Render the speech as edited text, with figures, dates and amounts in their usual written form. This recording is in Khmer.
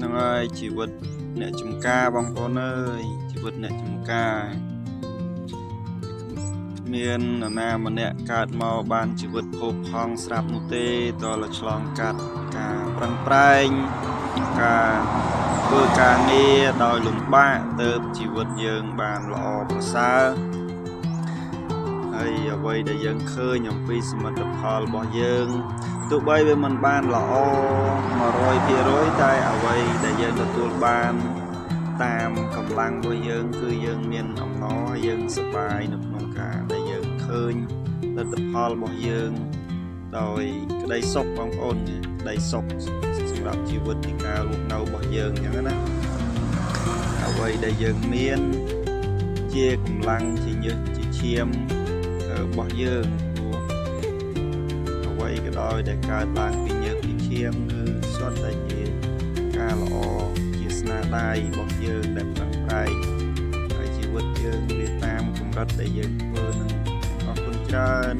ហ្នឹងហើយជីវិតអ្នកចំការបងប្អូនអើយជីវិតអ្នកចំការមាននរណាម្នាក់កើតមកបានជីវិតផូរផង់ស្រាប់នោះទេតើឆ្លងកាត់ការប្រឹងប្រែងការធ្វើការងារដោយលំបាកទៅជីវិតយើងបានល្អប្រសើរហើយអ្វីដែលយើងឃើញអំពីសមិទ្ធផលរបស់យើងទោះបីវាមិនបានល្អ100%តែអ្វីដែលយើងទទួលបានតាមកម្លាំងរបស់យើងគឺយើងមានអំណរយើងសប្បាយនៅក្នុងការដែលយើងឃើញលទ្ធផលរបស់យើងដោយក្តីសុខបងប្អូនក្តីសុខសម្រាប់ជីវិតនៃការរស់នៅរបស់យើងអញ្ចឹងណាអ្វីដែលយើងមានជាកម្លាំងជាញើសជាឈាមរបស់យើងអ្វីក៏ដោយដែលកើតឡើងពីញើសពីឈាមគឺសុទ្ធតែជាការល្អជាស្នាដៃរបស់យើងដែលប្រឹងប្រែងហើយជីវិតយើងវាតាមកម្រិតដែលយើងធ្វើនឹងអរគុណច្រើន